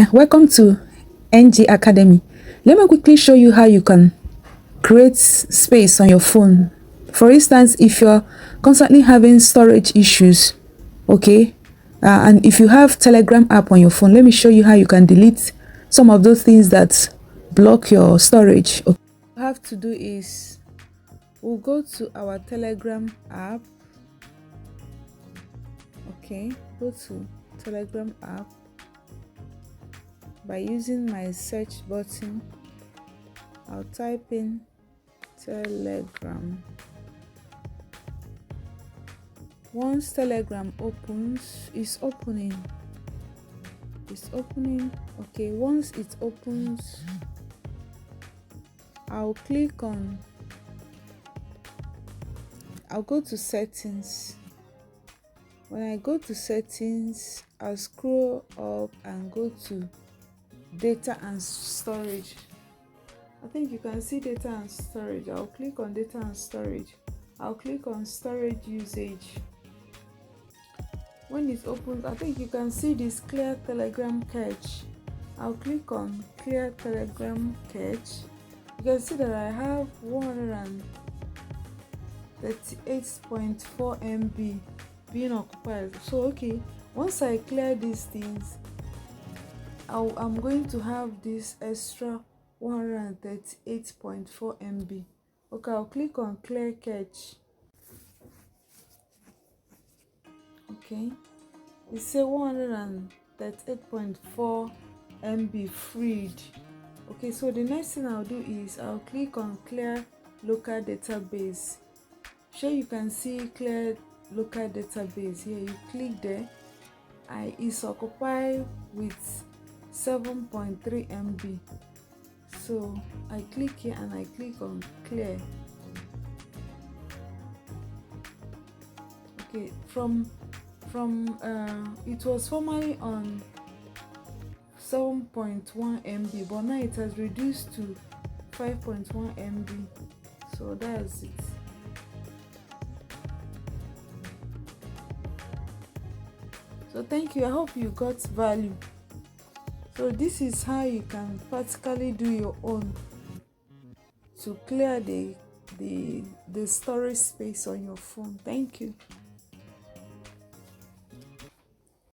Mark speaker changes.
Speaker 1: Welcome to NG Academy. Let me quickly show you how you can create space on your phone. For instance, if you're constantly having storage issues, okay, and if you have Telegram app on your phone, let me show you how you can delete some of those things that block your storage. Okay. What you have to do is we'll go to our Telegram app. Okay, go to Telegram app by using my search button. I'll type in Telegram. Once Telegram opens, it's opening. Okay, once it opens, I'll go to settings. When I go to settings, I'll scroll up and go to data and storage. I think you can see data and storage. I'll click on data and storage. I'll click on storage usage. When it opens, I think you can see this clear Telegram cache. I'll click on clear Telegram cache. You can see that I have 138.4 MB being occupied. So okay, once I clear these things, I'm going to have this extra 138.4 MB. Okay, I'll click on clear cache. Okay, it says 138.4 MB freed. Okay, so the next thing I'll do is I'll click on clear local database. Sure, you can see clear local database here. You click there. It's occupied with 7.3 MB. So I click here and I click on clear. Okay, from it was formerly on 7.1 MB, but now it has reduced to 5.1 MB. So that's it. So thank you. I hope you got value. So this is how you can practically do your own to clear the storage space on your phone. Thank you.